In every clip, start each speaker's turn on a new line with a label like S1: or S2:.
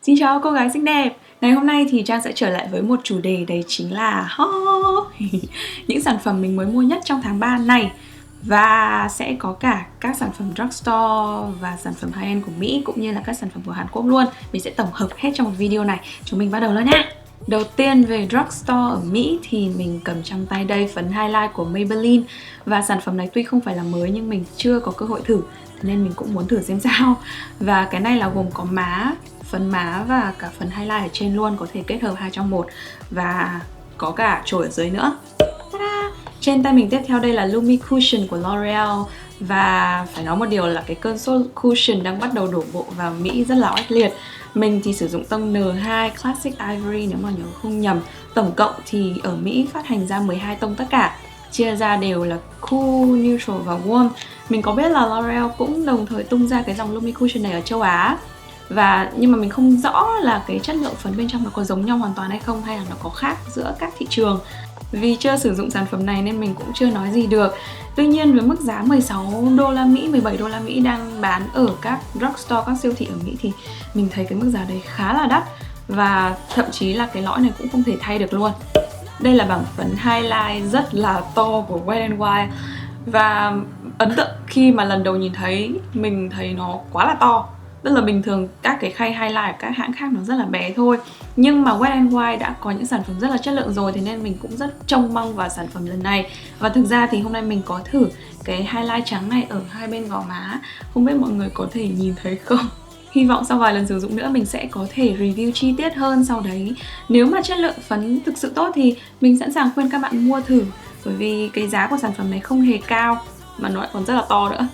S1: Xin chào cô gái xinh đẹp. Ngày hôm nay thì Trang sẽ trở lại với một chủ đề, đấy chính là những sản phẩm mình mới mua nhất trong tháng 3 này. Và sẽ có cả các sản phẩm drugstore và sản phẩm high-end của Mỹ, cũng như là các sản phẩm của Hàn Quốc luôn. Mình sẽ tổng hợp hết trong một video này. Chúng mình bắt đầu luôn nhá. Đầu tiên về drugstore ở Mỹ thì mình cầm trong tay đây phấn highlight của Maybelline. Và sản phẩm này tuy không phải là mới nhưng mình chưa có cơ hội thử, nên mình cũng muốn thử xem sao. Và cái này là gồm có phấn má và cả phần highlight ở trên luôn, có thể kết hợp 2 trong 1. Và có cả chổi ở dưới nữa. Trên tay mình tiếp theo đây là Lumi Cushion của L'Oreal. Và phải nói một điều là cái cơn sốt cushion đang bắt đầu đổ bộ vào Mỹ rất là oách liệt. Mình thì sử dụng tông N2 Classic Ivory nếu mà nhớ không nhầm. Tổng cộng thì ở Mỹ phát hành ra 12 tông tất cả, chia ra đều là Cool, Neutral và Warm. Mình có biết là L'Oreal cũng đồng thời tung ra cái dòng Lumi Cushion này ở châu Á. Nhưng mà mình không rõ là cái chất lượng phấn bên trong nó có giống nhau hoàn toàn hay không, hay là nó có khác giữa các thị trường. Vì chưa sử dụng sản phẩm này nên mình cũng chưa nói gì được. Tuy nhiên với mức giá 16 đô la Mỹ, 17 đô la Mỹ đang bán ở các drugstore, các siêu thị ở Mỹ thì mình thấy cái mức giá đấy khá là đắt. Và thậm chí là cái lõi này cũng không thể thay được luôn. Đây là bảng phấn highlight rất là to của Wet n Wild. Và ấn tượng khi mà lần đầu nhìn thấy, mình thấy nó quá là to. Tức là bình thường các cái khay highlight ở các hãng khác nó rất là bé thôi. Nhưng mà Wet n Wild đã có những sản phẩm rất là chất lượng rồi, thế nên mình cũng rất trông mong vào sản phẩm lần này. Và thực ra thì hôm nay mình có thử cái highlight trắng này ở hai bên gò má. Không biết mọi người có thể nhìn thấy không? Hy vọng sau vài lần sử dụng nữa mình sẽ có thể review chi tiết hơn sau đấy. Nếu mà chất lượng phấn thực sự tốt thì mình sẵn sàng khuyên các bạn mua thử. Bởi vì cái giá của sản phẩm này không hề cao, mà nó lại còn rất là to nữa.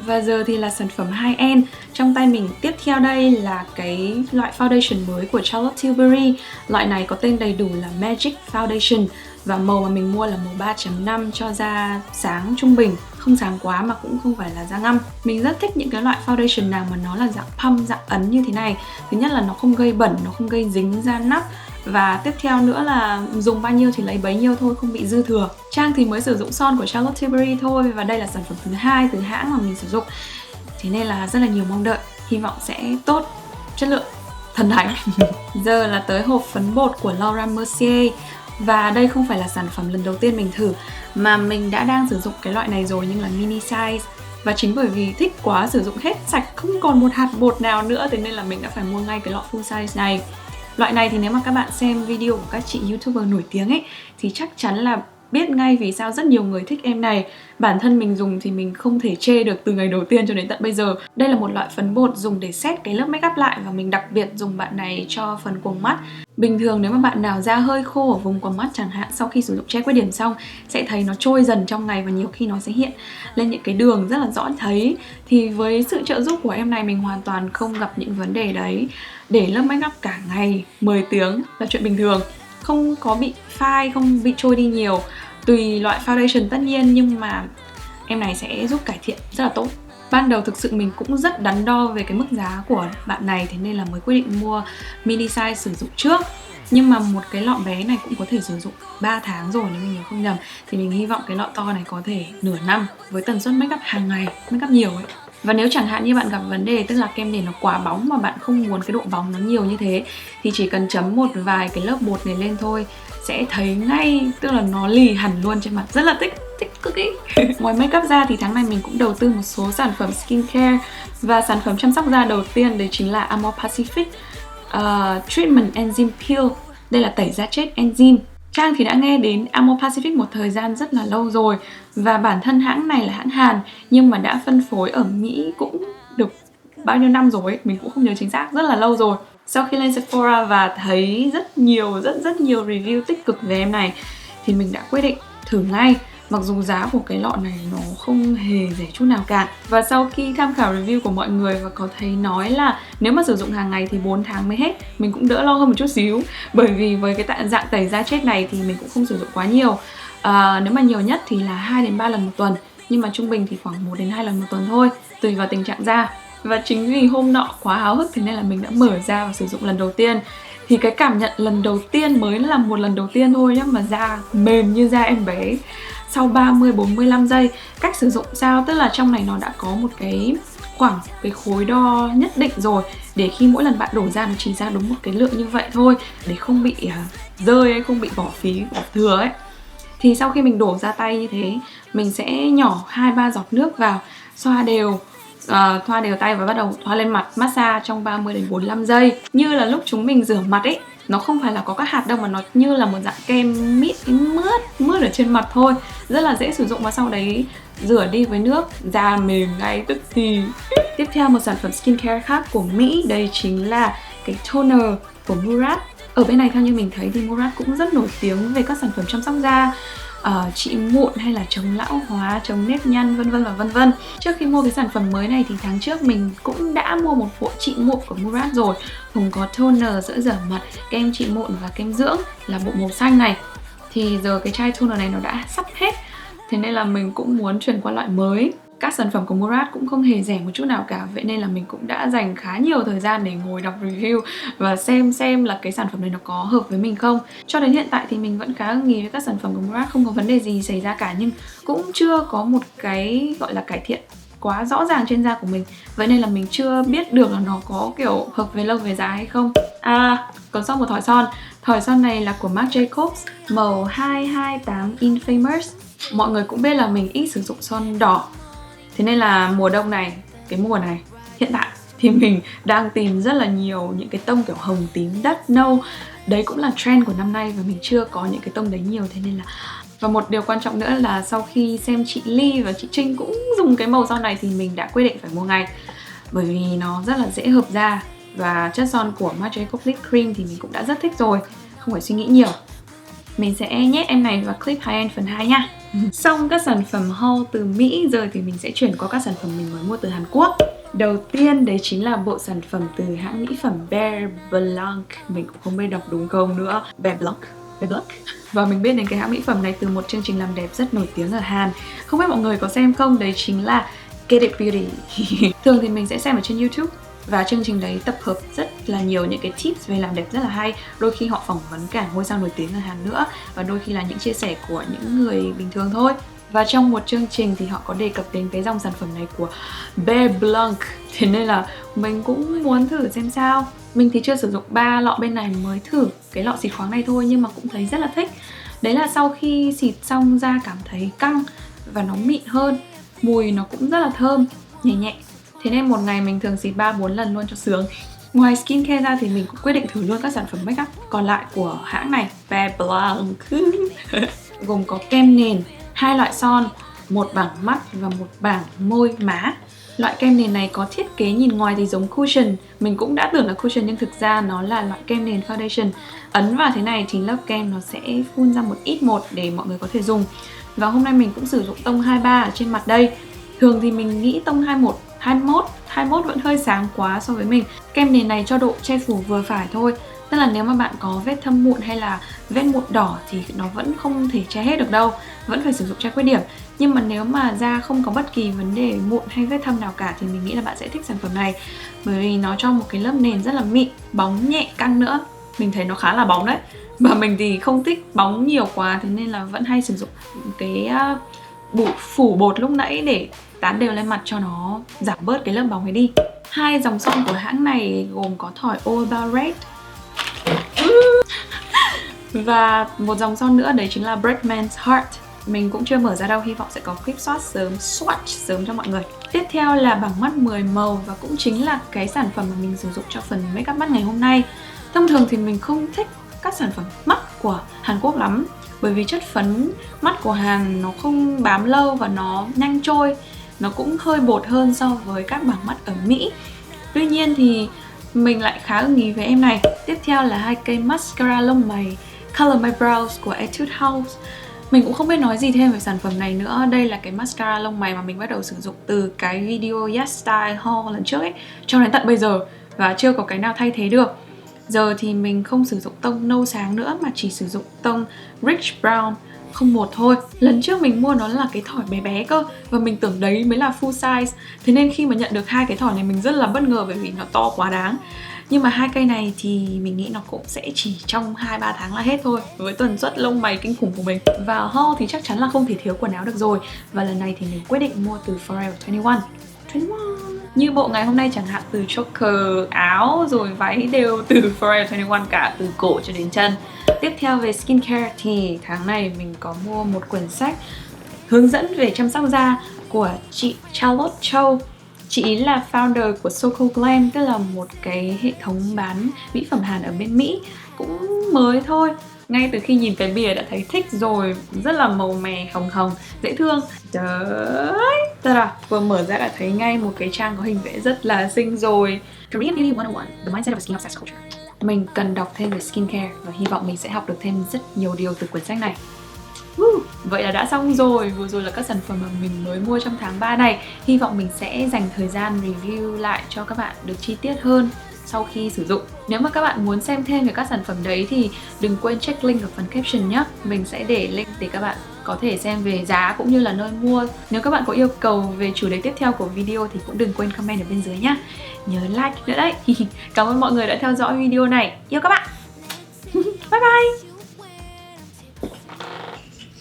S1: Và giờ thì là sản phẩm high-end. Trong tay mình tiếp theo đây là cái loại foundation mới của Charlotte Tilbury. Loại này có tên đầy đủ là Magic Foundation. Và màu mà mình mua là màu 3.5 cho da sáng trung bình. Không sáng quá mà cũng không phải là da ngăm. Mình rất thích những cái loại foundation nào mà nó là dạng pump, dạng ấn như thế này. Thứ nhất là nó không gây bẩn, nó không gây dính da nắp. Và tiếp theo nữa là dùng bao nhiêu thì lấy bấy nhiêu thôi, không bị dư thừa. Trang thì mới sử dụng son của Charlotte Tilbury thôi. Và đây là sản phẩm thứ 2 từ hãng mà mình sử dụng. Thế nên là rất là nhiều mong đợi. Hy vọng sẽ tốt, chất lượng, thần thánh. Giờ là tới hộp phấn bột của Laura Mercier. Và đây không phải là sản phẩm lần đầu tiên mình thử, mà mình đã đang sử dụng cái loại này rồi nhưng là mini size. Và chính bởi vì thích quá, sử dụng hết sạch, không còn một hạt bột nào nữa, thế nên là mình đã phải mua ngay cái lọ full size này. Loại này thì nếu mà các bạn xem video của các chị YouTuber nổi tiếng ấy thì chắc chắn là biết ngay vì sao rất nhiều người thích em này. Bản thân mình dùng thì mình không thể chê được từ ngày đầu tiên cho đến tận bây giờ. Đây là một loại phấn bột dùng để set cái lớp makeup lại, và mình đặc biệt dùng bạn này cho phần quầng mắt. Bình thường nếu mà bạn nào da hơi khô ở vùng quầng mắt chẳng hạn, sau khi sử dụng che khuyết điểm xong sẽ thấy nó trôi dần trong ngày, và nhiều khi nó sẽ hiện lên những cái đường rất là rõ thấy. Thì với sự trợ giúp của em này mình hoàn toàn không gặp những vấn đề đấy. Để lớp makeup cả ngày 10 tiếng là chuyện bình thường, không có bị phai, không bị trôi đi nhiều. Tùy loại foundation tất nhiên, nhưng mà em này sẽ giúp cải thiện rất là tốt. Ban đầu thực sự mình cũng rất đắn đo về cái mức giá của bạn này, thế nên là mới quyết định mua mini size sử dụng trước. Nhưng mà một cái lọ bé này cũng có thể sử dụng 3 tháng rồi nếu mình nhớ không nhầm. Thì mình hy vọng cái lọ to này có thể nửa năm, với tần suất make up hàng ngày, make up nhiều ấy. Và nếu chẳng hạn như bạn gặp vấn đề tức là kem nền nó quá bóng mà bạn không muốn cái độ bóng nó nhiều như thế, thì chỉ cần chấm một vài cái lớp bột này lên thôi sẽ thấy ngay, tức là nó lì hẳn luôn trên mặt, rất là thích cực ý. Ngoài makeup ra thì tháng này mình cũng đầu tư một số sản phẩm skincare. Và sản phẩm chăm sóc da đầu tiên đấy chính là Amore Pacific Treatment Enzyme Peel. Đây là tẩy da chết enzyme. Trang thì đã nghe đến Amore Pacific một thời gian rất là lâu rồi. Và bản thân hãng này là hãng Hàn, nhưng mà đã phân phối ở Mỹ cũng được bao nhiêu năm rồi ấy, mình cũng không nhớ chính xác, rất là lâu rồi. Sau khi lên Sephora và thấy rất nhiều review tích cực về em này thì mình đã quyết định thử ngay. Mặc dù giá của cái lọ này nó không hề rẻ chút nào cả. Và sau khi tham khảo review của mọi người và có thấy nói là nếu mà sử dụng hàng ngày thì 4 tháng mới hết, mình cũng đỡ lo hơn một chút xíu. Bởi vì với cái dạng tẩy da chết này thì mình cũng không sử dụng quá nhiều. Nếu mà nhiều nhất thì là 2 đến 3 lần một tuần, nhưng mà trung bình thì khoảng 1 đến 2 lần một tuần thôi, tùy vào tình trạng da. Và chính vì hôm nọ quá háo hức thế nên là mình đã mở ra và sử dụng lần đầu tiên. Thì cái cảm nhận lần đầu tiên mới là một lần đầu tiên thôi nhá, mà da mềm như da em bé. Sau 30-45 giây. Cách sử dụng sao? Tức là trong này nó đã có một cái khoảng cái khối đo nhất định rồi, để khi mỗi lần bạn đổ ra nó chỉ ra đúng một cái lượng như vậy thôi, để không bị rơi ấy, không bị bỏ phí, bỏ thừa ấy. Thì sau khi mình đổ ra tay như thế, mình sẽ nhỏ 2-3 giọt nước vào, xoa đều tay và bắt đầu thoa lên mặt, massage trong 30 đến 45 giây. Như là lúc chúng mình rửa mặt ấy, nó không phải là có các hạt đâu mà nó như là một dạng kem mịn mướt ở trên mặt thôi. Rất là dễ sử dụng và sau đấy rửa đi với nước, da mềm ngay tức thì. Tiếp theo một sản phẩm skincare khác của Mỹ, đây chính là cái toner của Murad. Ở bên này theo như mình thấy thì Murad cũng rất nổi tiếng về các sản phẩm chăm sóc da, trị mụn hay là chống lão hóa, chống nếp nhăn vân vân và vân vân. Trước khi mua cái sản phẩm mới này thì tháng trước mình cũng đã mua một bộ trị mụn của Murad rồi, gồm có toner dưỡng rửa mặt, kem trị mụn và kem dưỡng là bộ màu xanh này. Thì giờ cái chai toner này nó đã sắp hết, thế nên là mình cũng muốn chuyển qua loại mới. Các sản phẩm của Murad cũng không hề rẻ một chút nào cả, vậy nên là mình cũng đã dành khá nhiều thời gian để ngồi đọc review và xem là cái sản phẩm này nó có hợp với mình không. Cho đến hiện tại thì mình vẫn khá ưng ý với các sản phẩm của Murad, không có vấn đề gì xảy ra cả, nhưng cũng chưa có một cái gọi là cải thiện quá rõ ràng trên da của mình. Vậy nên là mình chưa biết được là nó có kiểu hợp với lâu về dài hay không. Còn sau một thỏi son. Thỏi son này là của Marc Jacobs, màu 228 Infamous. Mọi người cũng biết là mình ít sử dụng son đỏ, thế nên là mùa đông này, cái mùa này hiện tại thì mình đang tìm rất là nhiều những cái tông kiểu hồng, tím, đất, nâu. Đấy cũng là trend của năm nay và mình chưa có những cái tông đấy nhiều, thế nên là... Và một điều quan trọng nữa là sau khi xem chị Ly và chị Trinh cũng dùng cái màu son này thì mình đã quyết định phải mua ngay, bởi vì nó rất là dễ hợp da. Và chất son của Marc Jacobs Lip Cream thì mình cũng đã rất thích rồi, không phải suy nghĩ nhiều. Mình sẽ nhét em này vào clip high-end phần 2 nha. Xong các sản phẩm haul từ Mỹ, giờ thì mình sẽ chuyển qua các sản phẩm mình mới mua từ Hàn Quốc. Đầu tiên đấy chính là bộ sản phẩm từ hãng mỹ phẩm Bear Blanc. Mình cũng không biết đọc đúng không nữa. Bear Blanc. Và mình biết đến cái hãng mỹ phẩm này từ một chương trình làm đẹp rất nổi tiếng ở Hàn. Không biết mọi người có xem không? Đấy chính là Get It Beauty. Thường thì mình sẽ xem ở trên YouTube, và chương trình đấy tập hợp rất là nhiều những cái tips về làm đẹp rất là hay. Đôi khi họ phỏng vấn cả ngôi sao nổi tiếng ở Hàn nữa, và đôi khi là những chia sẻ của những người bình thường thôi. Và trong một chương trình thì họ có đề cập đến cái dòng sản phẩm này của Bear Blanc, thế nên là mình cũng muốn thử xem sao. Mình thì chưa sử dụng 3 lọ bên này, mới thử cái lọ xịt khoáng này thôi, nhưng mà cũng thấy rất là thích. Đấy là sau khi xịt xong da cảm thấy căng và nó mịn hơn, mùi nó cũng rất là thơm, nhẹ nhẹ. Thế nên một ngày mình thường xịt 3-4 lần luôn cho sướng. Ngoài skincare ra thì mình cũng quyết định thử luôn các sản phẩm makeup còn lại của hãng này, Bear Blanc. Gồm có kem nền, 2 loại son, một bảng mắt và một bảng môi má. Loại kem nền này có thiết kế nhìn ngoài thì giống cushion. Mình cũng đã tưởng là cushion nhưng thực ra nó là loại kem nền foundation. Ấn vào thế này thì lớp kem nó sẽ phun ra một ít một để mọi người có thể dùng. Và hôm nay mình cũng sử dụng tông 23 ở trên mặt đây. Thường thì mình nghĩ tông 21 vẫn hơi sáng quá so với mình. Kem nền này cho độ che phủ vừa phải thôi. Tức là nếu mà bạn có vết thâm mụn hay là vết mụn đỏ thì nó vẫn không thể che hết được đâu, vẫn phải sử dụng che khuyết điểm. Nhưng mà nếu mà da không có bất kỳ vấn đề mụn hay vết thâm nào cả thì mình nghĩ là bạn sẽ thích sản phẩm này, bởi vì nó cho một cái lớp nền rất là mịn, bóng nhẹ, căng nữa. Mình thấy nó khá là bóng đấy, và mình thì không thích bóng nhiều quá, thế nên là vẫn hay sử dụng cái phủ bột lúc nãy để tán đều lên mặt cho nó giảm bớt cái lớp bóng ấy đi. 2 dòng son của hãng này gồm có thỏi All About Red và một dòng son nữa đấy chính là Bregman's Heart. Mình cũng chưa mở ra đâu, hy vọng sẽ có clip swatch sớm cho mọi người. Tiếp theo là bảng mắt 10 màu, và cũng chính là cái sản phẩm mà mình sử dụng cho phần makeup mắt ngày hôm nay. Thông thường thì mình không thích các sản phẩm mắt của Hàn Quốc lắm, bởi vì chất phấn mắt của Hàn nó không bám lâu và nó nhanh trôi, nó cũng hơi bột hơn so với các bảng mắt ở Mỹ. Tuy nhiên thì mình lại khá ưng ý với em này. Tiếp theo là 2 cây mascara lông mày Color My Brows của Etude House. Mình cũng không biết nói gì thêm về sản phẩm này nữa. Đây là cái mascara lông mày mà mình bắt đầu sử dụng từ cái video Yes Style haul lần trước ấy cho đến tận bây giờ, và chưa có cái nào thay thế được. Giờ thì mình không sử dụng tông nâu sáng nữa mà chỉ sử dụng tông Rich Brown 01 thôi. Lần trước mình mua nó là cái thỏi bé bé cơ, và mình tưởng đấy mới là full size. Thế nên khi mà nhận được 2 cái thỏi này mình rất là bất ngờ, bởi vì nó to quá đáng. Nhưng mà 2 cây này thì mình nghĩ nó cũng sẽ chỉ trong 2-3 tháng là hết thôi, với tần suất lông mày kinh khủng của mình. Và haul thì chắc chắn là không thể thiếu quần áo được rồi, và lần này thì mình quyết định mua từ Forever 21. Như bộ ngày hôm nay chẳng hạn, từ choker, áo rồi váy đều từ Forever 21 cả, từ cổ cho đến chân. Tiếp theo về skincare thì tháng này mình có mua một quyển sách hướng dẫn về chăm sóc da của chị Charlotte Châu. Chị ý là founder của Soco Glam, tức là một cái hệ thống bán mỹ phẩm Hàn ở bên Mỹ, cũng mới thôi. Ngay từ khi nhìn cái bìa đã thấy thích rồi, rất là màu mè hồng hồng, dễ thương. Trời ơi, vừa mở ra đã thấy ngay một cái trang có hình vẽ rất là xinh rồi. Korean Beauty 101, The Mindset of a Skin Obsessed Culture. Mình cần đọc thêm về skincare và hy vọng mình sẽ học được thêm rất nhiều điều từ quyển sách này. Vậy là đã xong rồi. Vừa rồi là các sản phẩm mà mình mới mua trong tháng 3 này. Hy vọng mình sẽ dành thời gian review lại cho các bạn được chi tiết hơn sau khi sử dụng. Nếu mà các bạn muốn xem thêm về các sản phẩm đấy thì đừng quên check link ở phần caption nhé. Mình sẽ để link để các bạn có thể xem về giá cũng như là nơi mua. Nếu các bạn có yêu cầu về chủ đề tiếp theo của video thì cũng đừng quên comment ở bên dưới nhé. Nhớ like nữa đấy. Cảm ơn mọi người đã theo dõi video này. Yêu các bạn. Bye bye.